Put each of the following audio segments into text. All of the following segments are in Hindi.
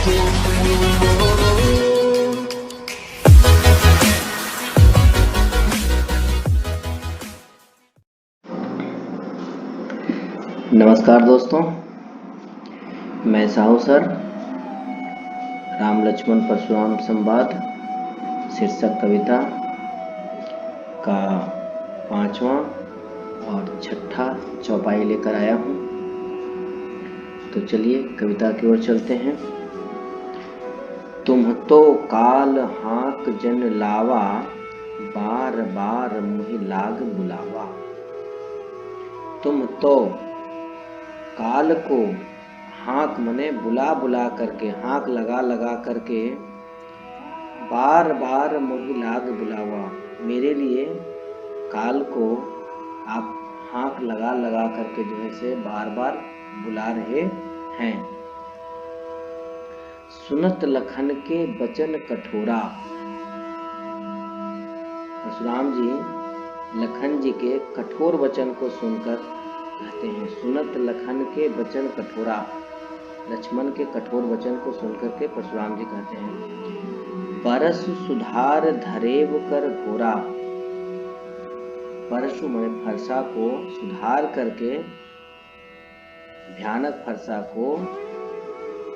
नमस्कार दोस्तों, मैं साहू सर। राम लक्ष्मण परशुराम संवाद शीर्षक कविता का 5वां और 6ठा चौपाई लेकर आया हूँ। तो चलिए कविता की ओर चलते हैं। तुम तो काल हाँक जन लावा, बार बार मुहि लाग बुलावा। तुम तो काल को हाँक मने बुला बुला करके, हाँक लगा लगा करके, बार बार मोहि लाग बुलावा। मेरे लिए काल को आप हाँक लगा लगा करके जो है से बार बार बुला रहे हैं। सुनत लखन के बचन कठोरा। परशुराम जी लखन जी के कठोर वचन को सुनकर कहते हैं, सुनत लखन के वचन कठोरा। लक्ष्मण के कठोर वचन को सुनकर के परशुराम जी कहते हैं, परशु सुधार धरेव कर घोरा। परशु माने फरसा को सुधार करके, भयानक फरसा को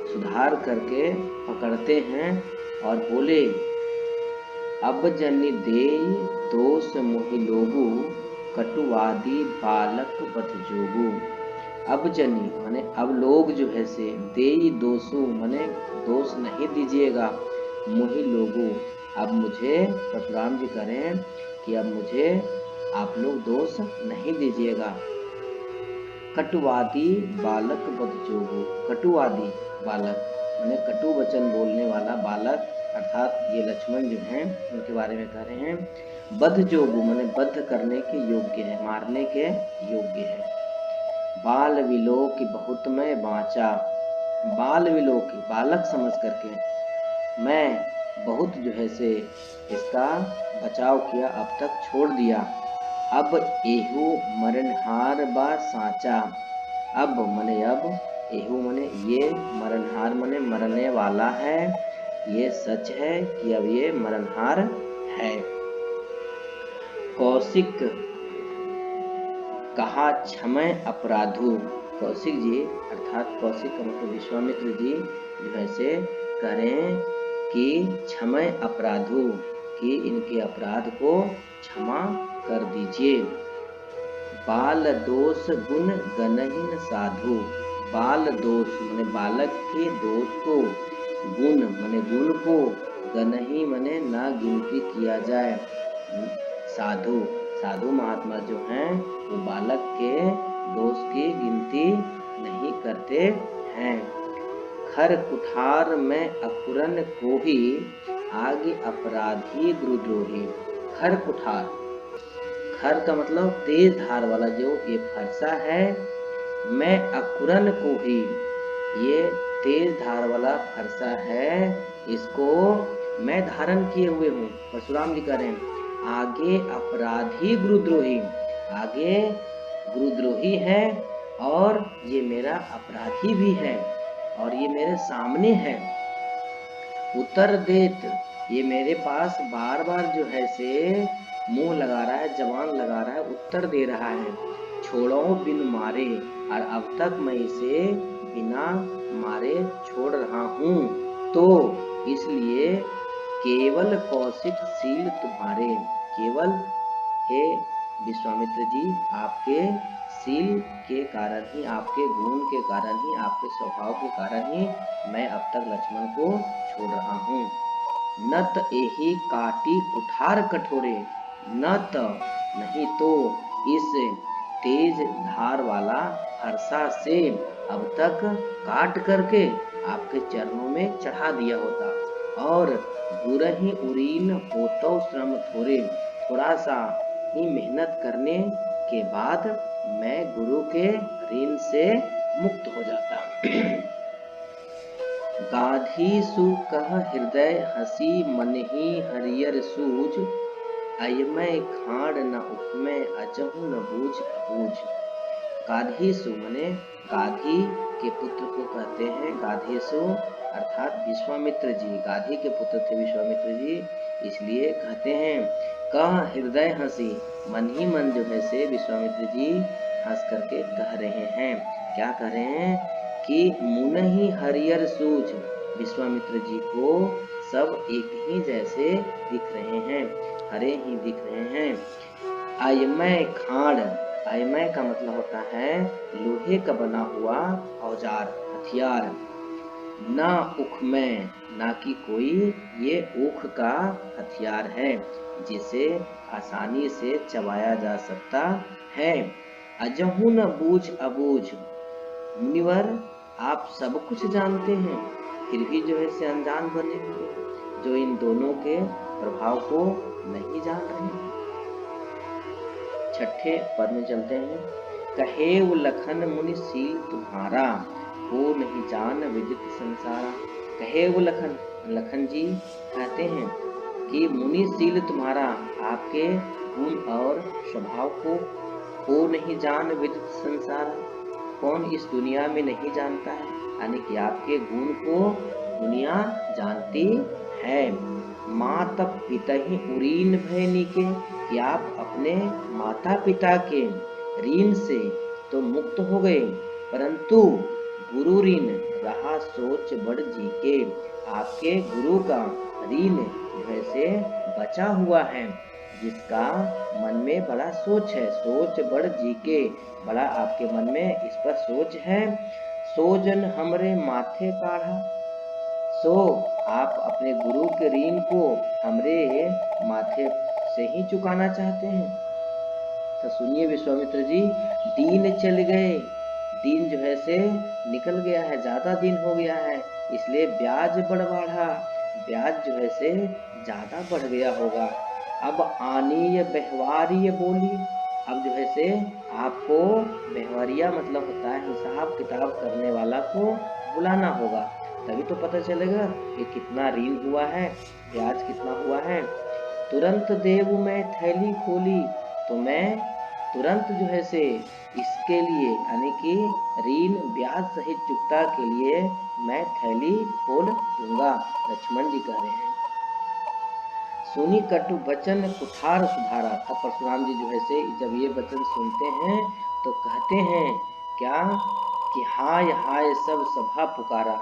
सुधार करके पकड़ते हैं और बोले, अब जनि देई दोष मोहि लोगु, कटुवादी बालक बध जोगु। अब जनी माने अब लोग जो है से, देई दोषु माने दोष नहीं दीजिएगा, मोहि लोगु अब मुझे, परशुराम जी करें कि अब मुझे आप लोग दोष नहीं दीजिएगा। कटुवादी बालक बध जोगु। कटुवादी बालक माने कटु वचन बोलने वाला बालक, अर्थात ये लक्ष्मण जो हैं उनके बारे में कह रहे हैं। बध जोगु माने बध करने के योग्य है, मारने के योग्य है। बाल विलोक बहुत मैं बाँचा। बाल विलोक बालक समझ करके मैं बहुत जो है से इसका बचाव किया, अब तक छोड़ दिया। अब एहू मरणहार बा साचा। अब मने अब, एहू मने ये, मरणहार मने मरने वाला है। ये सच है कि अब ये मरणहार है। कौशिक कहा क्षमय अपराधु। कौशिक जी अर्थात कौशिक का मतलब विश्वामित्र जी जो है से करें कि क्षमय अपराधु, कि इनके अपराध को क्षमा कर दीजिए। बाल दोष गुण गणहीन साधु। बाल दोष माने बालक के दोष को, गुण माने गुण को, गणही माने ना गिनती किया जाए। साधु साधु महात्मा जो हैं वो बालक के दोष की गिनती नहीं करते हैं। खर कुठार में अकुरन कोही, आगे अपराधी गुरुद्रोही। खर कुठार, खर का मतलब तेज धार वाला जो ये फरसा है। मैं अकुरन कोही, ये तेज धार वाला फरसा है, इसको मैं धारण किए हुए हूँ। परशुराम जी कह रहे हैं, आगे अपराधी गुरुद्रोही, आगे गुरुद्रोही है और ये मेरा अपराधी भी है और ये मेरे सामने है। उत्तर देत, ये मेरे पास बार बार जो है से मुंह लगा रहा है, जबान लगा रहा है, उत्तर दे रहा है। छोड़ो बिन मारे, और अब तक मैं इसे बिना मारे छोड़ रहा हूँ। तो इसलिए केवल कौशिक शील तुम्हारे, केवल हे विश्वामित्र जी आपके शील के कारण ही, आपके गुण के कारण ही, आपके स्वभाव के कारण ही मैं अब तक लक्ष्मण को छोड़ रहा हूँ। नत एही काटी कुठार कठोरे। नत नहीं तो इस तेज धार वाला फरसा से अब तक काट करके आपके चरणों में चढ़ा दिया होता। और गुरहि उरीन होतो श्रम थोरे, थोड़ा सा ही मेहनत करने के बाद मैं गुरु के ऋण से मुक्त हो जाता। गाधी सु कह हृदय हसी, मनहि हरियर सूझ, अयमय खाड़ न उपमय अजहु न बूझ अबूझ। गाधीसु मने गाधी के पुत्र को कहते हैं गाधीसु, अर्थात विश्वामित्र जी। गाधी के पुत्र थे विश्वामित्र जी, इसलिए कहते हैं कह हृदय हंसी, मन ही मन जो है से विश्वामित्र जी हंस करके कह रहे हैं। क्या कह रहे हैं कि मुन ही हरियर सूझ, विश्वामित्र जी को सब एक ही जैसे दिख रहे हैं, हरे ही दिख रहे हैं। आयमय खाड़, आयमय का मतलब होता है लोहे का बना हुआ औजार, हथियार। ना उख में, ना कि कोई ये ऊख का हथियार है जिसे आसानी से चबाया जा सकता है। अजहू न बूझ अबूझ, मुनिवर आप सब कुछ जानते हैं, फिर भी जो है से अनजान बने हुए हैं, जो इन दोनों के प्रभाव को नहीं जान रहे हैं। छठे पद में चलते हैं। कहेव लखन मुनि सील तुम्हारा, को नहीं जान विदित संसारा। कहेव लखन, लखन जी कहते हैं कि मुनि सील तुम्हारा, आपके गुण और स्वभाव को नहीं जान विदित संसारा, कौन इस दुनिया में नहीं जानता है, यानी कि आपके गुण को दुनिया जानती है। माता पिता ही उरीन भय नीके, कि आप अपने माता पिता के ऋण से तो मुक्त हो गए, परंतु गुरु ऋण रहा सोच बढ़ जी के, आपके गुरु का ऋण जो है से बचा हुआ है, जिसका मन में बड़ा सोच है, सोच बढ़ जी के, बड़ा आपके मन में इस पर सोच है। सोजन हमरे माथे काढ़ा, सो आप अपने गुरु के ऋण को हमरे माथे से ही चुकाना चाहते हैं। तो सुनिए विश्वामित्र जी, दिन चल गए, दिन जो है से निकल गया है, ज्यादा दिन हो गया है, इसलिए ब्याज बढ़ा, ब्याज जो है से ज्यादा बढ़ गया होगा। अब आनीय व्यवहारीय बोली, अब जो है से आपको व्यवहारिया मतलब होता है हिसाब किताब करने वाला को बुलाना होगा, तभी तो पता चलेगा कि कितना ऋण हुआ है, ब्याज कितना हुआ है। तुरंत देव मैं थैली खोली, तो मैं तुरंत जो है से इसके लिए यानी कि ऋण ब्याज सहित चुकता के लिए मैं थैली खोल दूंगा, लक्ष्मण जी कह रहे हैं। सुनी कटु वचन कुठार सुधारा, तब परशुराम जी जो है से जब ये वचन सुनते हैं तो कहते हैं क्या कि हाय हाय सब सभा पुकारा।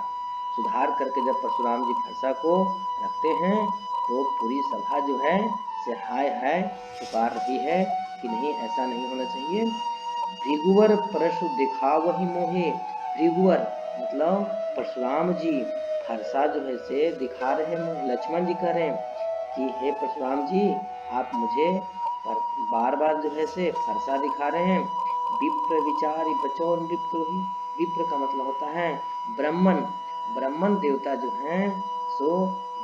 सुधार करके जब परशुराम जी फरसा को रखते हैं तो पूरी सभा जो है से हाय हाय पुकार रही है कि नहीं, ऐसा नहीं होना चाहिए। भृगुवर परशु दिखावहि मोहे, भृगुवर मतलब परशुराम जी फरसा जो है से दिखा रहे हैं। लक्ष्मण जी कह रहे हैं कि हे परशुराम जी, आप मुझे बार बार जो है से फरसा दिखा रहे हैं। विप्र विचारी बचो नृपद्रोही, विप्र का मतलब होता है ब्राह्मण, ब्राह्मण देवता जो हैं सो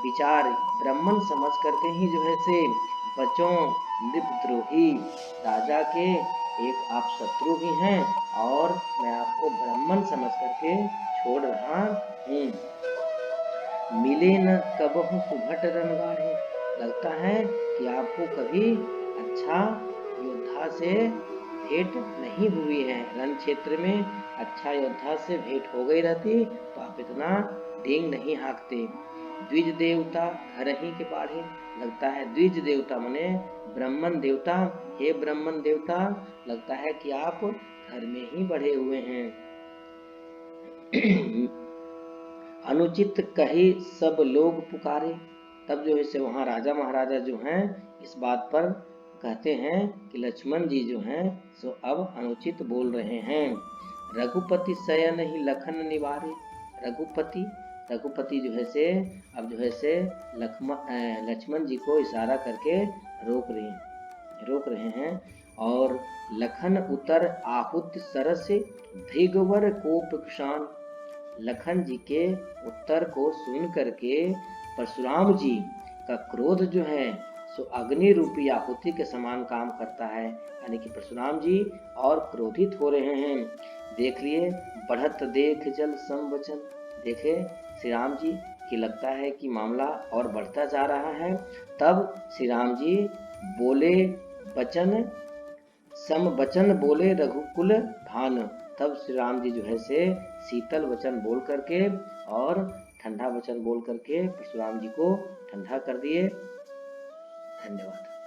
विचार ब्राह्मण समझ करके ही जो है से बचों नृपद्रोही, राजा के एक आप शत्रु भी हैं और मैं आपको ब्राह्मण समझ करके छोड़ रहा हूँ। मिले न कबहु सुभट रणगाढ़े, लगता है कि आपको कभी अच्छा योद्धा से भेंट नहीं हुई है, रण क्षेत्र में अच्छा योद्धा से भेंट हो गई रहती तो आप इतना डेंग नहीं हाँकते। द्विज देवता घर ही के बाढ़े, लगता है द्विज देवता मने ब्राह्मण देवता, हे ब्राह्मण देवता लगता है कि आप घर में ही बढ़े हुए हैं। अनुचित कही सब लोग पुकारे, तब जो है से वहाँ राजा महाराजा जो हैं इस बात पर कहते हैं कि लक्ष्मण जी जो हैं सो अब अनुचित बोल रहे हैं। रघुपति शयन ही लखन निवारे, रघुपति, रघुपति जो है से अब जो है से लक्ष्मण जी को इशारा करके रोक रहे हैं। और लखन उतर आहुत सरस, भृगुवर कोप कुशान, लखन जी के उत्तर को सुन करके परशुराम जी का क्रोध जो है सो अग्नि रूपी आहुति के समान काम करता है, यानी कि परशुराम जी और क्रोधित हो रहे हैं। देख लिए बढ़त देख जल संवचन, देखे श्री राम जी कि लगता है कि मामला और बढ़ता जा रहा है। तब श्री राम जी बोले बचन सम बचन बोले रघुकुल घान। तब श्री राम जी जो है से शीतल वचन बोल करके और ठंडा वचन बोल करके परशुराम जी को ठंडा कर दिए। धन्यवाद।